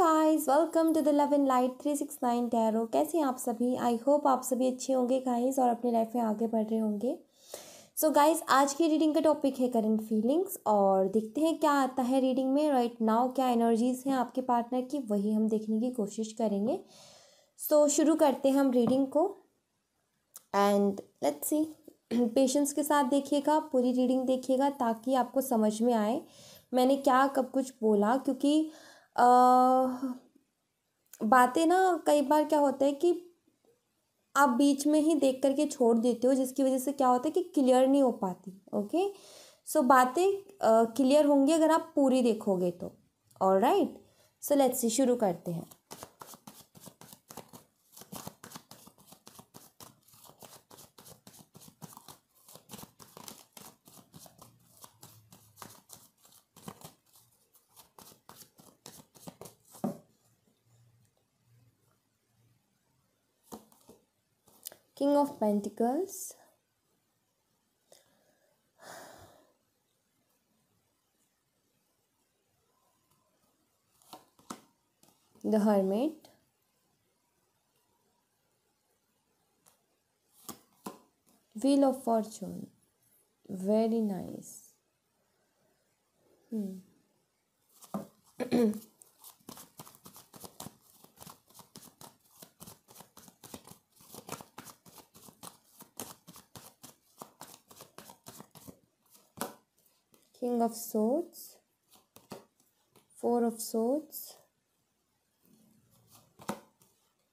Guys, welcome to the love and light 369 tarot. कैसे हैं आप सभी? आई होप आप सभी अच्छे होंगे गाइस और अपनी लाइफ में आगे बढ़ रहे होंगे। सो गाइस, आज की रीडिंग का टॉपिक है करंट फीलिंग्स और देखते हैं क्या आता है रीडिंग में राइट नाउ। क्या एनर्जीज हैं आपके पार्टनर की, वही हम देखने की कोशिश करेंगे। सो शुरू करते हैं हम रीडिंग को एंड लेट्स सी। पेशेंस के साथ देखिएगा, पूरी रीडिंग देखिएगा ताकि आपको समझ में आए मैंने क्या कब कुछ बोला, क्योंकि बातें ना कई बार क्या होता है कि आप बीच में ही देख करके छोड़ देते हो, जिसकी वजह से क्या होता है कि क्लियर नहीं हो पाती। ओके, सो बातें क्लियर होंगी अगर आप पूरी देखोगे तो। ऑलराइट, सो लेट्स सी, शुरू करते हैं। King of Pentacles, the Hermit, Wheel of Fortune, very nice. King of Swords, Four of Swords,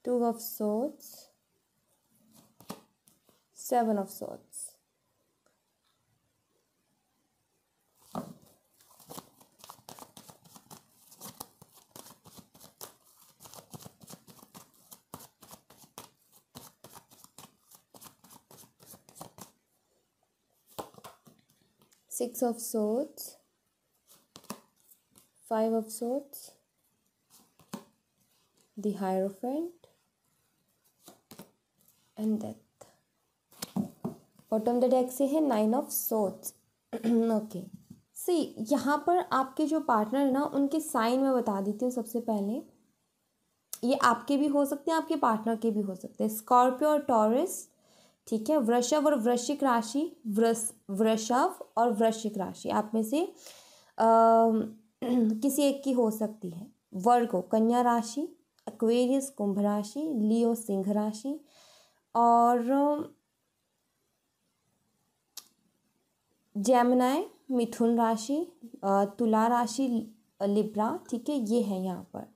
Two of Swords, Seven of Swords. Six of Swords, Five of Swords, the Hierophant and Death. Bottom the deck से है nine of swords. Okay, सी यहाँ पर आपके जो partner है ना, उनके sign में बता देती हूँ सबसे पहले। ये आपके भी हो सकते हैं, आपके पार्टनर के भी हो सकते हैं। स्कॉर्पियो और टॉरस, ठीक है। वृषभ और वृश्चिक राशि, वृषभ और वृश्चिक राशि आप में से किसी एक की हो सकती है। वर्गो कन्या राशि, एक्वेरियस कुंभ राशि, लियो सिंह राशि और जेमिनी मिथुन राशि, तुला राशि, लिब्रा, ठीक है। ये है यहाँ पर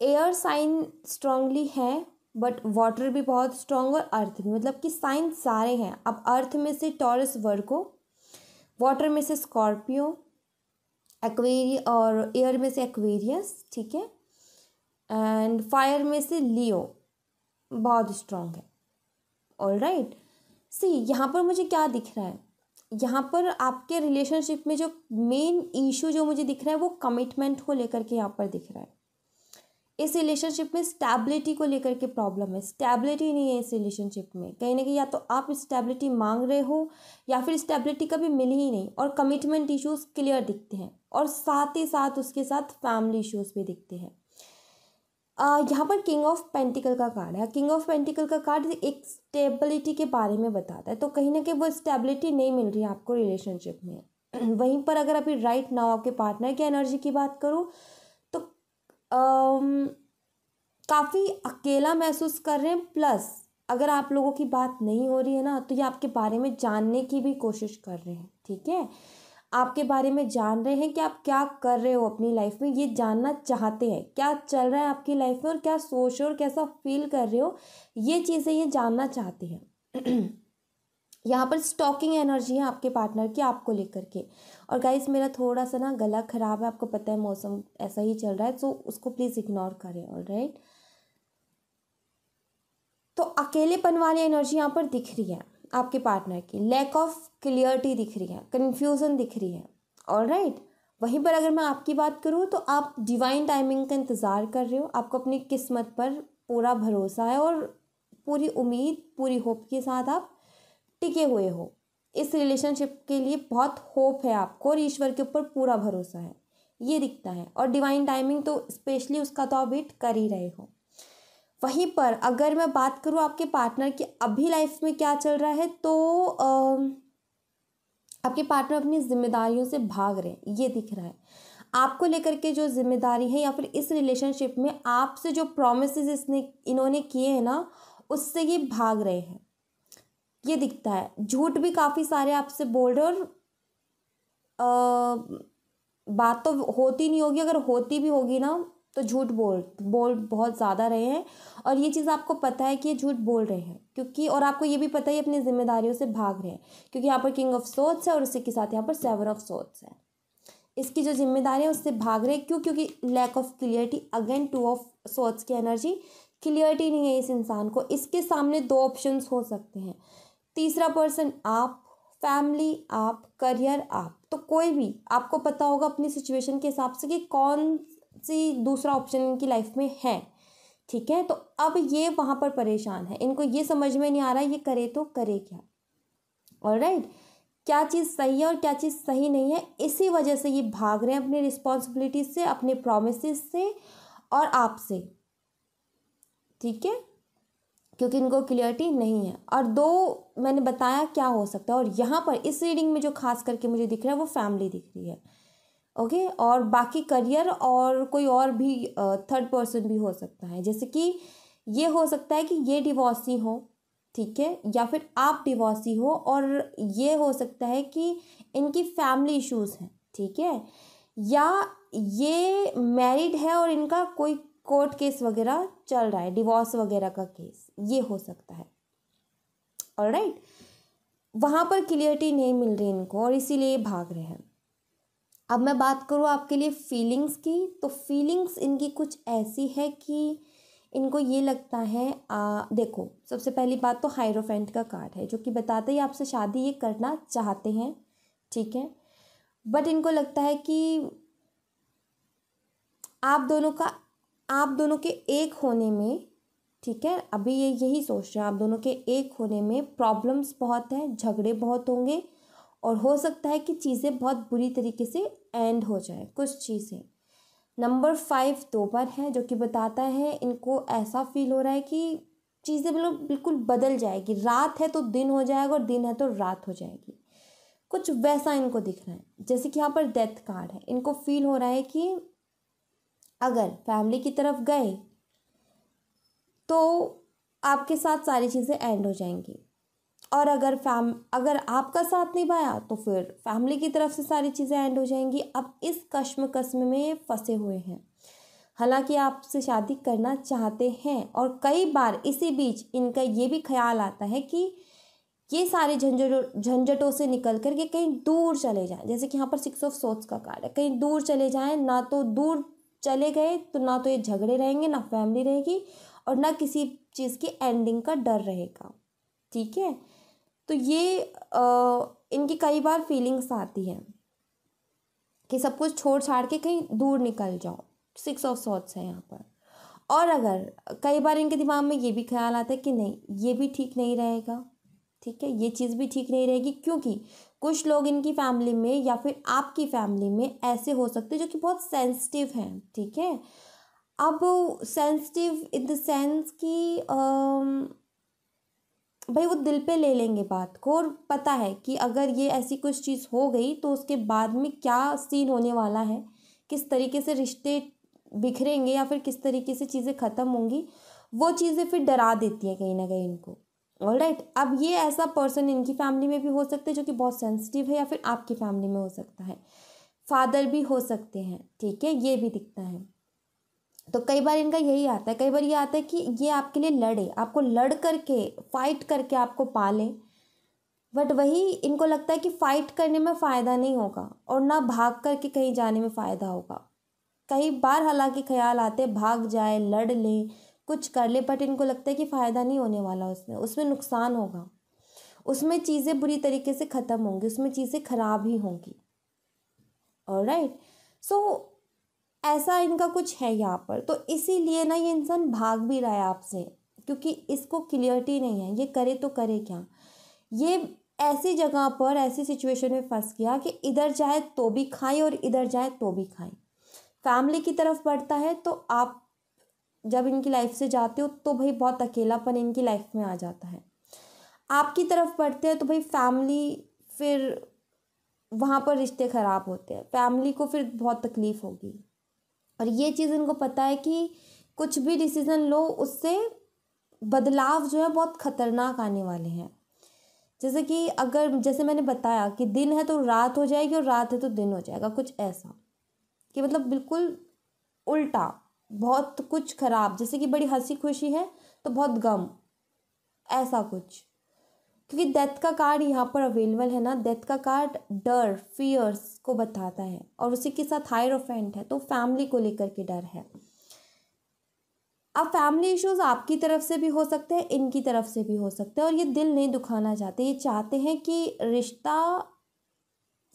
एयर साइन स्ट्रांगली है, बट वाटर भी बहुत स्ट्रांग और अर्थ भी, मतलब कि साइन सारे हैं। अब अर्थ में से टॉरस वर्गो, वाटर में से स्कॉर्पियो, एक्वेरियस और एयर में से एक्वेरियस, ठीक है। एंड फायर में से लियो बहुत स्ट्रांग है। ऑलराइट, सी यहाँ पर मुझे क्या दिख रहा है, यहाँ पर आपके रिलेशनशिप में जो मेन इशू जो मुझे दिख रहा है वो कमिटमेंट को लेकर के यहाँ पर दिख रहा है। इस रिलेशनशिप में स्टेबिलिटी को लेकर के प्रॉब्लम है। स्टेबिलिटी नहीं है इस रिलेशनशिप में, कहीं ना कहीं या तो आप स्टेबिलिटी मांग रहे हो या फिर स्टेबिलिटी कभी मिली ही नहीं, और कमिटमेंट इश्यूज क्लियर दिखते हैं और साथ ही साथ उसके साथ फैमिली इश्यूज भी दिखते हैं। यहाँ पर किंग ऑफ पेंटिकल का कार्ड है। किंग ऑफ पेंटिकल का कार्ड एक स्टेबिलिटी के बारे में बताता है, तो कहीं ना कहीं वो स्टेबिलिटी नहीं मिल रही है आपको रिलेशनशिप में। वहीं पर अगर अभी राइट नाउ आपके पार्टनर की एनर्जी की बात करूँ तो काफ़ी अकेला महसूस कर रहे हैं। प्लस अगर आप लोगों की बात नहीं हो रही है ना, तो ये आपके बारे में जानने की भी कोशिश कर रहे हैं, ठीक है। आपके बारे में जान रहे हैं कि आप क्या कर रहे हो अपनी लाइफ में, ये जानना चाहते हैं क्या चल रहा है आपकी लाइफ में और क्या सोच रहे हो और कैसा फील कर रहे हो, ये चीज़ें ये जानना चाहते हैं। यहाँ पर स्टॉकिंग एनर्जी है आपके पार्टनर की आपको लेकर के। और गाइस, मेरा थोड़ा सा ना गला खराब है, आपको पता है मौसम ऐसा ही चल रहा है, तो उसको प्लीज़ इग्नोर करें। ऑलराइट, तो अकेलेपन वाली एनर्जी यहाँ पर दिख रही है आपके पार्टनर की। लैक ऑफ क्लियरिटी दिख रही है, कन्फ्यूज़न दिख रही है। ऑलराइट, वहीं पर अगर मैं आपकी बात करूँ तो आप डिवाइन टाइमिंग का इंतज़ार कर रहे हो, आपको अपनी किस्मत पर पूरा भरोसा है और पूरी उम्मीद, पूरी होप के साथ आप टिके हुए हो। इस रिलेशनशिप के लिए बहुत होप है आपको और ईश्वर के ऊपर पूरा भरोसा है। ये दिखता है। और डिवाइन टाइमिंग तो स्पेशली उसका तो आप वेट कर ही रहे हो। वहीं पर अगर मैं बात करूँ आपके पार्टनर की अभी लाइफ में क्या चल रहा है, तो आपके पार्टनर अपनी जिम्मेदारियों से भाग रहे हैं, ये दिख रहा है। आपको लेकर के जो जिम्मेदारी है या फिर इस रिलेशनशिप में आपसे जो प्रोमिसेस इन्होंने किए हैं ना, उससे ये भाग रहे हैं, ये दिखता है। झूठ भी काफ़ी सारे आपसे बोल रहे हैं, और बात तो होती नहीं होगी, अगर होती भी होगी ना तो झूठ बोल बहुत ज़्यादा रहे हैं। और ये चीज़ आपको पता है कि ये झूठ बोल रहे हैं, क्योंकि और आपको ये भी पता है अपनी जिम्मेदारियों से भाग रहे हैं, क्योंकि यहाँ पर किंग ऑफ सोर्ड्स है और उसी के साथ यहाँ पर सेवन ऑफ सोर्ड्स है। इसकी जो जिम्मेदारी है उससे भाग रहे हैं, क्यों? क्योंकि lack of clarity, again two of swords की एनर्जी, क्लियरिटी नहीं है इस इंसान को। इसके सामने दो ऑप्शंस हो सकते हैं, तीसरा पर्सन आप, फैमिली आप, करियर आप, तो कोई भी आपको पता होगा अपनी सिचुएशन के हिसाब से कि कौन सी दूसरा ऑप्शन इनकी लाइफ में है, ठीक है। तो अब ये वहाँ पर परेशान है, इनको ये समझ में नहीं आ रहा है ये करे तो करे क्या, ऑलराइट, क्या चीज़ सही है और क्या चीज़ सही नहीं है। इसी वजह से ये भाग रहे हैं अपनी रिस्पॉन्सिबिलिटी से, अपने प्रोमिसेस से और आपसे, ठीक है, क्योंकि इनको क्लियरिटी नहीं है। और दो मैंने बताया क्या हो सकता है, और यहाँ पर इस रीडिंग में जो खास करके मुझे दिख रहा है वो फैमिली दिख रही है, ओके। और बाकी करियर और कोई और भी थर्ड पर्सन भी हो सकता है, जैसे कि ये हो सकता है कि ये डिवोर्सी हो, ठीक है, या फिर आप डिवोर्सी हो, और ये हो सकता है कि इनकी फैमिली इश्यूज हैं, ठीक है, या ये मैरिड है और इनका कोई कोर्ट केस वगैरह चल रहा है, डिवोर्स वगैरह का केस, ये हो सकता है, ऑलराइट। वहाँ पर क्लियरिटी नहीं मिल रही इनको और इसीलिए भाग रहे हैं। अब मैं बात करूँ आपके लिए फीलिंग्स की, तो फीलिंग्स इनकी कुछ ऐसी है कि इनको ये लगता है, देखो सबसे पहली बात तो हायरोफेंट का कार्ड है, जो कि बताता है आपसे शादी ये करना चाहते हैं, ठीक है, बट इनको लगता है कि आप दोनों के एक होने में, ठीक है, अभी ये यही सोच रहे हैं, आप दोनों के एक होने में प्रॉब्लम्स बहुत हैं, झगड़े बहुत होंगे, और हो सकता है कि चीज़ें बहुत बुरी तरीके से एंड हो जाए कुछ चीज़ें। नंबर 5 2 पर है, जो कि बताता है इनको ऐसा फील हो रहा है कि चीज़ें बिल्कुल बदल जाएगी, रात है तो दिन हो जाएगा और दिन है तो रात हो जाएगी, कुछ वैसा इनको दिख रहा है। जैसे कि यहाँ पर डेथ कार्ड है, इनको फील हो रहा है कि अगर फैमिली की तरफ गए तो आपके साथ सारी चीज़ें एंड हो जाएंगी, और अगर आपका साथ निभाया तो फिर फैमिली की तरफ से सारी चीज़ें एंड हो जाएंगी। अब इस कश्म में ये फंसे हुए हैं, हालांकि आपसे शादी करना चाहते हैं, और कई बार इसी बीच इनका ये भी ख्याल आता है कि ये सारे झंझटों से निकल कर के कहीं दूर चले जाएं, जैसे कि यहाँ पर 6 ऑफ सोर्ड्स का कार्ड है, कहीं दूर चले जाएं, ना तो दूर चले गए तो ना तो ये झगड़े रहेंगे, ना फैमिली रहेगी, और ना किसी चीज़ की एंडिंग का डर रहेगा, ठीक है। तो ये इनकी कई बार फीलिंग्स आती है कि सब कुछ छोड़ छाड़ के कहीं दूर निकल जाओ, 6 ऑफ सोर्ड्स है यहाँ पर। और अगर कई बार इनके दिमाग में ये भी ख्याल आता है कि नहीं ये भी ठीक नहीं रहेगा, ठीक है, ये चीज़ भी ठीक नहीं रहेगी, क्योंकि कुछ लोग इनकी फैमिली में या फिर आपकी फैमिली में ऐसे हो सकते हैं जो कि बहुत सेंसिटिव हैं, ठीक है। अब सेंसिटिव इन द सेंस कि भाई वो दिल पे ले लेंगे बात को, और पता है कि अगर ये ऐसी कुछ चीज़ हो गई तो उसके बाद में क्या सीन होने वाला है, किस तरीके से रिश्ते बिखरेंगे या फिर किस तरीके से चीज़ें ख़त्म होंगी, वो चीज़ें फिर डरा देती हैं कहीं ना कहीं इनको, ऑलराइट। अब ये ऐसा पर्सन इनकी फैमिली में भी हो सकते हैं जो कि बहुत सेंसिटिव है, या फिर आपकी फैमिली में हो सकता है, फादर भी हो सकते हैं, ठीक है, ये भी दिखता है। तो कई बार इनका यही आता है, कई बार ये आता है कि ये आपके लिए लड़े, आपको लड़ करके फाइट करके आपको पाले, बट वही इनको लगता है कि फाइट करने में फ़ायदा नहीं होगा और ना भाग करके कहीं जाने में फ़ायदा होगा। कई बार हालांकि ख्याल आते भाग जाए, लड़ ले, कुछ कर ले, बट इनको लगता है कि फ़ायदा नहीं होने वाला, उसमें नुकसान होगा, उसमें चीज़ें बुरी तरीके से ख़त्म होंगी, उसमें चीज़ें खराब ही होंगी, ऑलराइट। सो ऐसा इनका कुछ है यहाँ पर, तो इसीलिए ना ये इंसान भाग भी रहा है आपसे, क्योंकि इसको क्लियरिटी नहीं है, ये करे तो करे क्या। ये ऐसी जगह पर ऐसी सिचुएशन में फंस गया कि इधर जाए तो भी खाए और इधर जाए तो भी खाए, फैमिली की तरफ बढ़ता है तो आप जब इनकी लाइफ से जाते हो तो भाई बहुत अकेलापन इनकी लाइफ में आ जाता है। आपकी तरफ बढ़ते हैं तो भाई फैमिली, फिर वहाँ पर रिश्ते ख़राब होते हैं, फैमिली को फिर बहुत तकलीफ़ होगी। और ये चीज़ इनको पता है कि कुछ भी डिसीज़न लो उससे बदलाव जो है बहुत ख़तरनाक आने वाले हैं। जैसे कि अगर, जैसे मैंने बताया कि दिन है तो रात हो जाएगी और रात है तो दिन हो जाएगा, कुछ ऐसा कि मतलब बिल्कुल उल्टा, बहुत कुछ ख़राब। जैसे कि बड़ी हंसी खुशी है तो बहुत गम, ऐसा कुछ। क्योंकि डेथ का कार्ड यहाँ पर अवेलेबल है ना, डेथ का कार्ड डर, फियर्स को बताता है और उसी के साथ हायरोफेंट है, तो फैमिली को लेकर के डर है। अब फैमिली इश्यूज आपकी तरफ से भी हो सकते हैं, इनकी तरफ से भी हो सकते हैं, और ये दिल नहीं दुखाना चाहते। ये चाहते हैं कि रिश्ता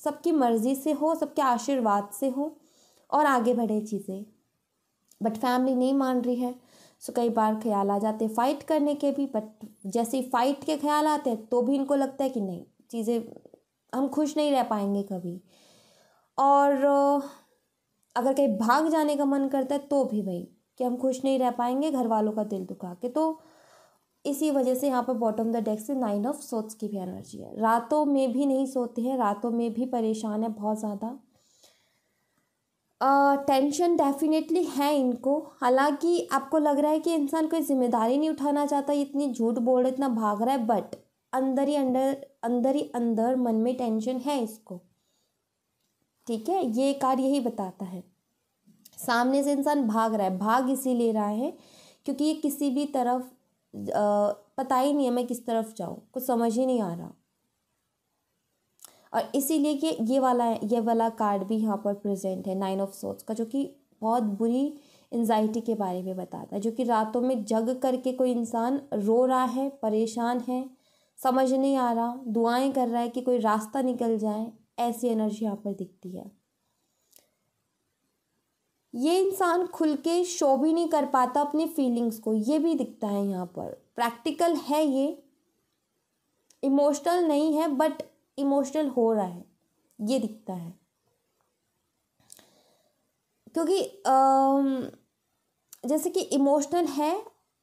सबकी मर्जी से हो, सबके आशीर्वाद से हो और आगे बढ़े चीज़ें, बट फैमिली नहीं मान रही है। सो कई बार ख्याल आ जाते हैं फाइट करने के भी, बट जैसे ही फाइट के ख्याल आते हैं तो भी इनको लगता है कि नहीं, चीज़ें हम खुश नहीं रह पाएंगे कभी। और अगर कहीं भाग जाने का मन करता है तो भी भाई कि हम खुश नहीं रह पाएंगे घर वालों का दिल दुखा के। तो इसी वजह से यहाँ पर बॉटम द डेक से 9 ऑफ सोट्स की भी एनर्जी है। रातों में भी नहीं सोते हैं, रातों में भी परेशान है बहुत ज़्यादा। टेंशन डेफिनेटली है इनको। हालांकि आपको लग रहा है कि इंसान कोई जिम्मेदारी नहीं उठाना चाहता, इतनी झूठ बोल रहा है, इतना भाग रहा है, बट अंदर ही अंदर मन में टेंशन है इसको। ठीक है, ये कार्ड यही बताता है। सामने से इंसान भाग रहा है, भाग इसीलिए रहा है क्योंकि ये किसी भी तरफ पता ही नहीं है मैं किस तरफ जाऊँ, कुछ समझ ही नहीं आ रहा। और इसीलिए कि ये वाला कार्ड भी यहाँ पर प्रेजेंट है 9 ऑफ सोर्ट्स का, जो कि बहुत बुरी एंजाइटी के बारे में बताता है, जो कि रातों में जग करके कोई इंसान रो रहा है, परेशान है, समझ नहीं आ रहा, दुआएं कर रहा है कि कोई रास्ता निकल जाए, ऐसी एनर्जी यहाँ पर दिखती है। ये इंसान खुल के शो भी नहीं कर पाता अपनी फीलिंग्स को, ये भी दिखता है यहाँ पर। प्रैक्टिकल है ये, इमोशनल नहीं है, बट इमोशनल हो रहा है, ये दिखता है। क्योंकि जैसे कि इमोशनल है,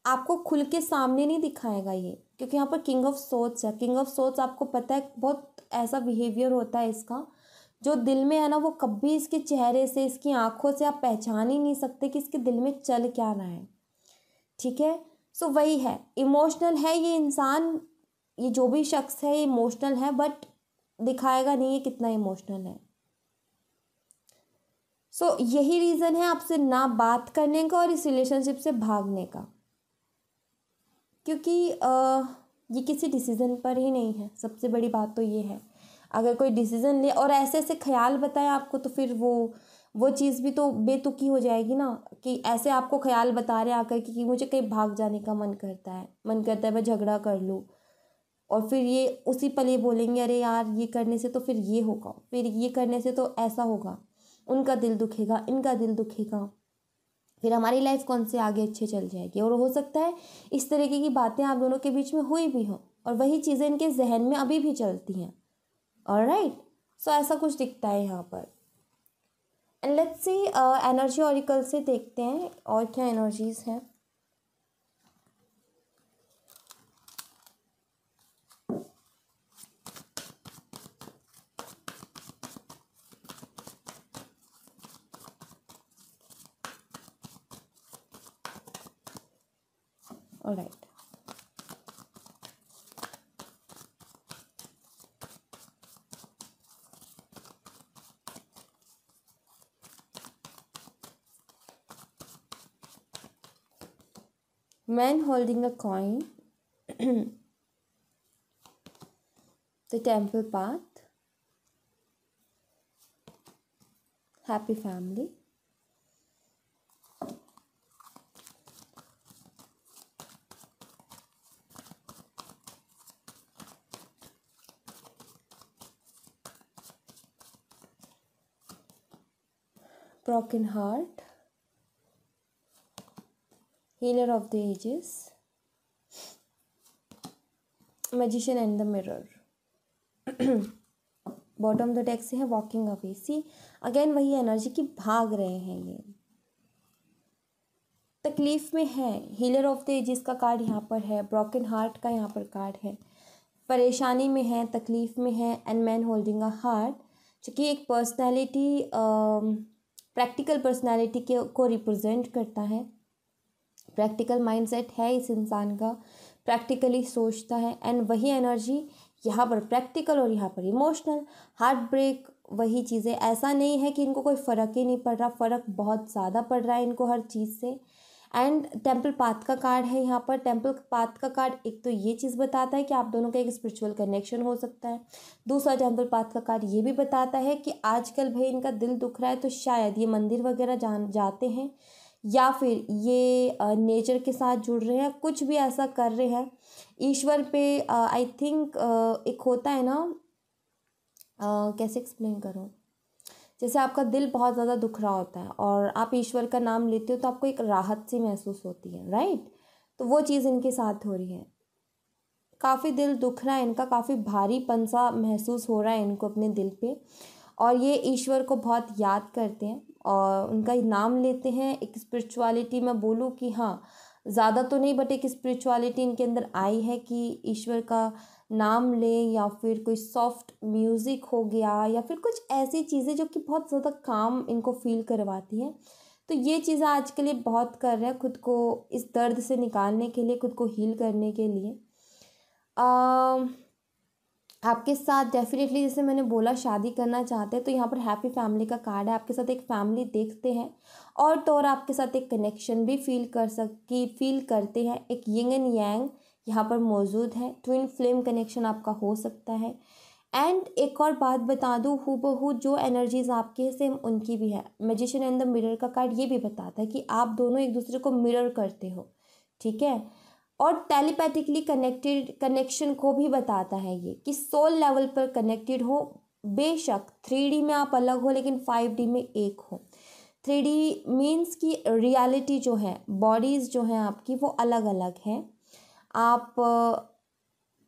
आपको खुल के सामने नहीं दिखाएगा ये, क्योंकि यहाँ पर किंग ऑफ सोर्ट्स है। किंग ऑफ सोर्ट्स आपको पता है बहुत ऐसा बिहेवियर होता है इसका, जो दिल में है ना, वो कभी इसके चेहरे से, इसकी आंखों से आप पहचान ही नहीं सकते कि इसके दिल में चल क्या रहा है। ठीक है, सो वही है, इमोशनल है ये इंसान, ये जो भी शख्स है ये इमोशनल है, बट दिखाएगा नहीं ये कितना इमोशनल है। सो यही रीज़न है आपसे ना बात करने का और इस रिलेशनशिप से भागने का, क्योंकि ये किसी डिसीज़न पर ही नहीं है। सबसे बड़ी बात तो ये है, अगर कोई डिसीज़न ले और ऐसे ऐसे ख्याल बताए आपको, तो फिर वो चीज़ भी तो बेतुकी हो जाएगी ना, कि ऐसे आपको ख्याल बता रहे आकर कि मुझे कहीं भाग जाने का मन करता है मैं झगड़ा कर लूँ, और फिर ये उसी पल ये बोलेंगे अरे यार ये करने से तो फिर ये होगा, फिर ये करने से तो ऐसा होगा, उनका दिल दुखेगा, इनका दिल दुखेगा, फिर हमारी लाइफ कौन से आगे अच्छे चल जाएगी। और हो सकता है इस तरीके की बातें आप दोनों के बीच में हुई भी हों और वही चीज़ें इनके जहन में अभी भी चलती हैं। ऑलराइट, सो ऐसा कुछ दिखता है यहाँ पर। And let's see, energy oracle से देखते हैं और क्या एनर्जीज हैं। Alright, man holding a coin, the temple path, happy family, broken heart, healer of the ages, magician and the mirror. Bottom of the deck से है वॉकिंग अवे। सी अगेन वही energy की भाग रहे हैं ये, तकलीफ में है। हीलर ऑफ द एजेस का कार्ड यहाँ पर है, ब्रोकन हार्ट का यहाँ पर कार्ड है, परेशानी में है, तकलीफ में है, and man holding a heart, जो कि एक पर्सनैलिटी प्रैक्टिकल पर्सनैलिटी के को रिप्रेजेंट करता है। प्रैक्टिकल माइंडसेट है इस इंसान का, प्रैक्टिकली सोचता है, एंड वही एनर्जी यहाँ पर प्रैक्टिकल और यहाँ पर इमोशनल। हार्ट ब्रेक वही चीज़ें, ऐसा नहीं है कि इनको कोई फ़र्क ही नहीं पड़ रहा, फ़र्क बहुत ज़्यादा पड़ रहा है इनको हर चीज़ से। एंड टेम्पल पाथ का कार्ड है यहाँ पर। टेम्पल पाथ का कार्ड एक तो ये चीज़ बताता है कि आप दोनों का एक स्पिरिचुअल कनेक्शन हो सकता है। दूसरा टेम्पल पाथ का कार्ड ये भी बताता है कि आजकल भाई इनका दिल दुख रहा है, तो शायद ये मंदिर वगैरह जाते हैं, या फिर ये नेचर के साथ जुड़ रहे हैं, कुछ भी ऐसा कर रहे हैं ईश्वर पे। आई थिंक एक होता है ना, कैसे एक्सप्लेन करूँ, जैसे आपका दिल बहुत ज़्यादा दुख रहा होता है और आप ईश्वर का नाम लेते हो तो आपको एक राहत सी महसूस होती है, राइट। तो वो चीज़ इनके साथ हो रही है, काफ़ी दिल दुख रहा है इनका, काफ़ी भारीपन सा महसूस हो रहा है इनको अपने दिल पे, और ये ईश्वर को बहुत याद करते हैं और उनका नाम लेते हैं। एक स्पिरिचुअलिटी मैं बोलूँ कि हाँ, ज़्यादा तो नहीं बट एक स्पिरिचुअलिटी इनके अंदर आई है कि ईश्वर का नाम लें, या फिर कोई सॉफ्ट म्यूज़िक हो गया, या फिर कुछ ऐसी चीज़ें जो कि बहुत ज़्यादा काम इनको फील करवाती हैं। तो ये चीज़ें आज के लिए बहुत कर रहे हैं खुद को इस दर्द से निकालने के लिए, खुद को हील करने के लिए। आपके साथ डेफिनेटली, जैसे मैंने बोला, शादी करना चाहते हैं, तो यहाँ पर हैप्पी फैमिली का कार्ड है। आपके साथ एक फैमिली देखते हैं, और तो और आपके साथ एक कनेक्शन भी फील करते हैं। एक यिंग एंड यांग यहाँ पर मौजूद है, ट्विन फ्लेम कनेक्शन आपका हो सकता है। एंड एक और बात बता दूँ, हूबहू जो एनर्जीज आपके हैं सेम उनकी भी है। मैजिशियन एंड द मिरर का कार्ड ये भी बताता है कि आप दोनों एक दूसरे को मिरर करते हो, ठीक है। और टेलीपैथिकली कनेक्शन को भी बताता है ये, कि सोल लेवल पर कनेक्टेड हो। बेशक 3D में आप अलग हो, लेकिन 5D में एक हो। 3D मीन्स कि रियलिटी जो है, बॉडीज़ जो हैं आपकी, वो अलग अलग हैं। आप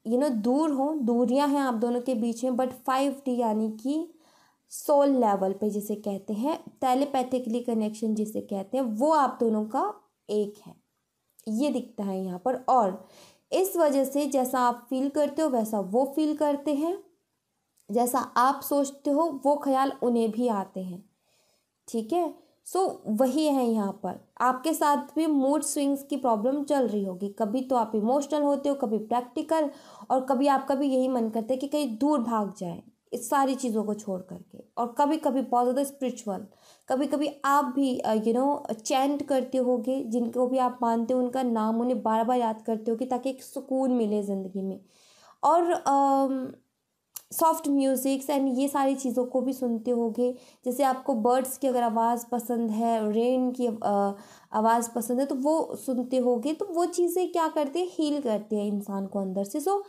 दूर हो, दूरियां हैं आप दोनों के बीच में, बट 5D यानी कि सोल लेवल पे जिसे कहते हैं, टेलीपैथिकली कनेक्शन जिसे कहते हैं, वो आप दोनों का एक है, ये दिखता है यहाँ पर। और इस वजह से जैसा आप फील करते हो वैसा वो फील करते हैं, जैसा आप सोचते हो वो ख्याल उन्हें भी आते हैं, ठीक है। सो वही है यहाँ पर। आपके साथ भी मूड स्विंग्स की प्रॉब्लम चल रही होगी, कभी तो आप इमोशनल होते हो, कभी प्रैक्टिकल, और कभी आपका भी यही मन करता है कि कहीं दूर भाग जाए इस सारी चीज़ों को छोड़ करके, और कभी कभी बहुत ज़्यादा स्पिरिचुअल। कभी कभी आप भी चैंट करते होगे, जिनको भी आप मानते हो उनका नाम उन्हें बार बार याद करते होगे, ताकि एक सुकून मिले ज़िंदगी में। और सॉफ्ट म्यूज़िक्स एंड ये सारी चीज़ों को भी सुनते होगे। जैसे आपको बर्ड्स की अगर आवाज़ पसंद है, रेन की आवाज़ पसंद है, तो वो सुनते होगे। तो वो चीज़ें क्या करते हैं, हील करते हैं इंसान को अंदर से। सो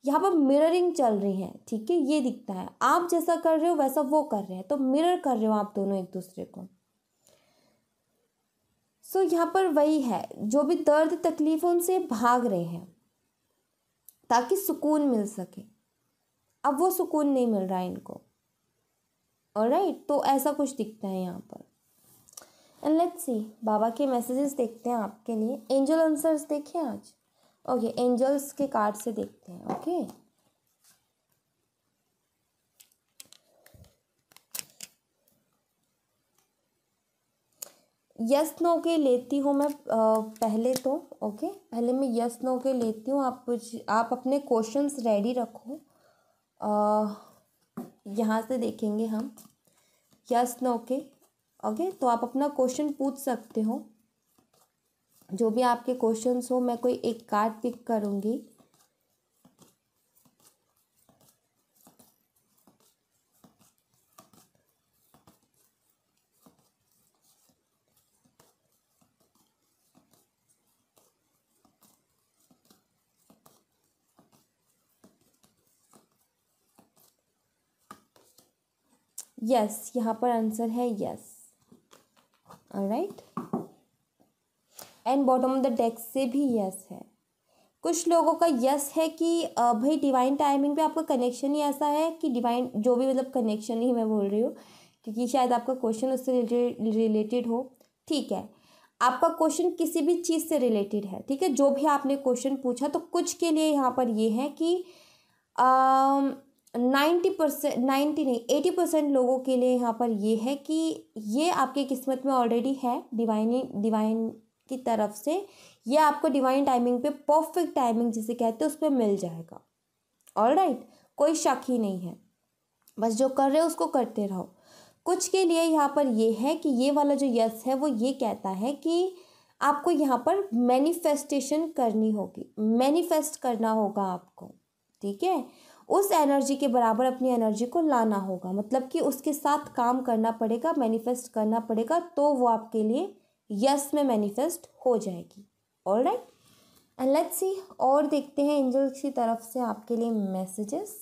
यहाँ पर मिररिंग चल रही है, ठीक है, ये दिखता है। आप जैसा कर रहे हो वैसा वो कर रहे हैं, तो मिरर कर रहे हो आप दोनों एक दूसरे को। सो यहाँ पर वही है, जो भी दर्द तकलीफ है उनसे भाग रहे हैं ताकि सुकून मिल सके। अब वो सुकून नहीं मिल रहा है इनको, ऑलराइट। तो ऐसा कुछ दिखता है यहाँ पर। एंड लेट्स सी, बाबा के मैसेजेस देखते हैं आपके लिए। एंजल आंसर्स देखें आज। ओके, एंजल्स के कार्ड से देखते हैं। ओके, यस नो के लेती हूँ मैं पहले तो। ओके, पहले मैं यस नो के लेती हूँ। आप अपने क्वेश्चंस रेडी रखो। यहाँ से देखेंगे हम यस नो के। ओके, तो आप अपना क्वेश्चन पूछ सकते हो, जो भी आपके क्वेश्चंस हो। मैं कोई एक कार्ड पिक करूँगी। यस, यहाँ पर आंसर है yes, alright. And bottom of the deck से भी यस है। कुछ लोगों का यस है कि भाई डिवाइन टाइमिंग पे आपका कनेक्शन ही ऐसा है कि डिवाइन जो भी मतलब कनेक्शन ही मैं बोल रही हूँ क्योंकि शायद आपका क्वेश्चन उससे रिलेटेड हो। ठीक है, आपका क्वेश्चन किसी भी चीज़ से रिलेटेड है, ठीक है, जो भी आपने क्वेश्चन पूछा, तो कुछ के लिए यहाँ पर ये है कि 90%, 90 नहीं, 80% लोगों के लिए यहाँ पर ये है कि ये आपकी किस्मत में ऑलरेडी है, डिवाइन की तरफ से ये आपको डिवाइन टाइमिंग पे, परफेक्ट टाइमिंग जिसे कहते हैं, उस पर मिल जाएगा। ऑलराइट, कोई शक ही नहीं है, बस जो कर रहे हो उसको करते रहो। कुछ के लिए यहाँ पर ये है कि ये वाला जो यस है वो ये कहता है कि आपको यहाँ पर मैनिफेस्टेशन करनी होगी, मैनिफेस्ट करना होगा आपको, ठीक है, उस एनर्जी के बराबर अपनी एनर्जी को लाना होगा, मतलब कि उसके साथ काम करना पड़ेगा, मैनिफेस्ट करना पड़ेगा, तो वो आपके लिए यस में मैनिफेस्ट हो जाएगी। ऑलराइट, एंड लेट्स सी, और देखते हैं एंजल्स की तरफ से आपके लिए मैसेजेस।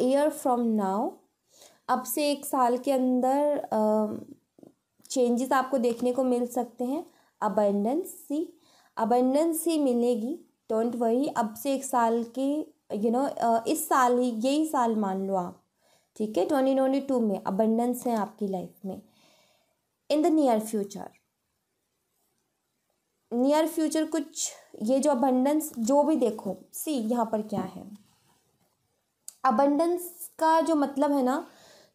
ईयर फ्रॉम नाउ, अब से 1 साल के अंदर चेंजेस आपको देखने को मिल सकते हैं। अबंडेंस ही मिलेगी, डोंट वरी। अब से 1 साल के इस साल ही, यही साल मान लो आप, ठीक है, 2022 में अबंडेंस है आपकी लाइफ में। इन द नियर फ्यूचर कुछ ये जो अबंडेंस जो भी देखो, सी यहाँ पर क्या है, अबंडेंस का जो मतलब है ना,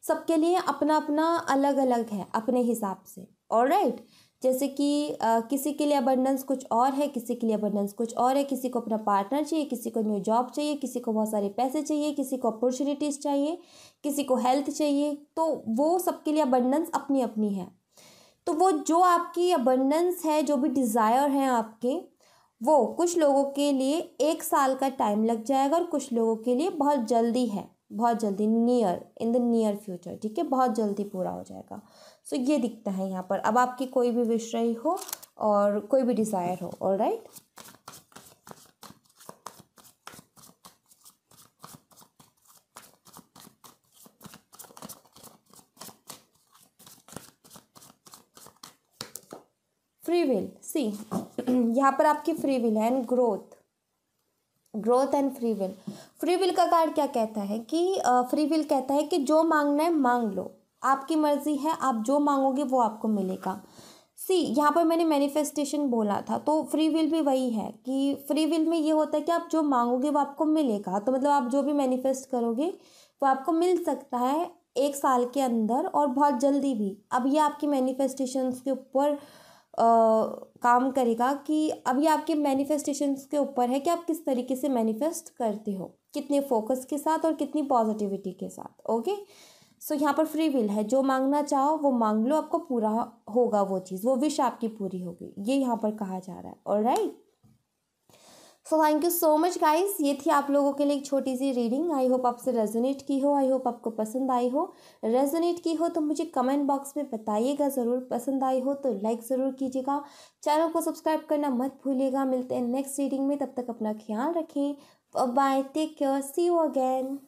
सबके लिए अपना अपना अलग अलग है अपने हिसाब से। ऑलराइट, जैसे कि किसी के लिए अबंडेंस कुछ और है, किसी के लिए अबंडेंस कुछ और है, किसी को अपना पार्टनर चाहिए, किसी को न्यू जॉब चाहिए, किसी को बहुत सारे पैसे चाहिए, किसी को अपॉर्चुनिटीज़ चाहिए, किसी को हेल्थ चाहिए, तो वो सबके लिए अबंडेंस अपनी अपनी है। तो वो जो आपकी अबंडेंस है, जो भी डिज़ायर हैं आपके, वो कुछ लोगों के लिए 1 साल का टाइम लग जाएगा और कुछ लोगों के लिए बहुत जल्दी है, बहुत जल्दी, इन द नियर फ्यूचर, ठीक है, बहुत जल्दी पूरा हो जाएगा। सो ये दिखता है यहाँ पर। अब आपकी कोई भी विश रही हो और कोई भी डिज़ायर हो। ऑलराइट, फ्री विल, सी यहाँ पर आपकी फ्री विल है and growth and free will का कार्ड क्या कहता है कि फ्री विल कहता है कि जो मांगना है मांग लो, आपकी मर्जी है, आप जो मांगोगे वो आपको मिलेगा। सी यहाँ पर मैंने मैनिफेस्टेशन बोला था, तो फ्री विल भी वही है कि फ्री विल में ये होता है कि आप जो मांगोगे वो आपको मिलेगा, तो मतलब आप जो भी मैनिफेस्ट करोगे वो आपको मिल सकता है 1 साल के अंदर और बहुत जल्दी भी। अब ये आपकी मैनिफेस्टेशंस के ऊपर काम करेगा कि अब ये आपके मैनिफेस्टेशंस के ऊपर है कि आप किस तरीके से मैनिफेस्ट करते हो, कितने फोकस के साथ और कितनी पॉजिटिविटी के साथ। ओके, सो यहाँ पर फ्री विल है, जो मांगना चाहो वो मांग लो, आपको पूरा होगा वो चीज़, वो विश आपकी पूरी होगी, ये यहाँ पर कहा जा रहा है। Alright, so thank you so much guys, ये थी आप लोगों के लिए एक छोटी सी रीडिंग। आई होप आपसे रेजोनेट की हो, आई होप आपको पसंद आई हो। रेजोनेट की हो तो मुझे कमेंट बॉक्स में बताइएगा ज़रूर, पसंद आई हो तो लाइक ज़रूर कीजिएगा, चैनल को सब्सक्राइब करना मत भूलिएगा। मिलते हैं नेक्स्ट रीडिंग में, तब तक अपना ख्याल रखें, bye, take care, see you again.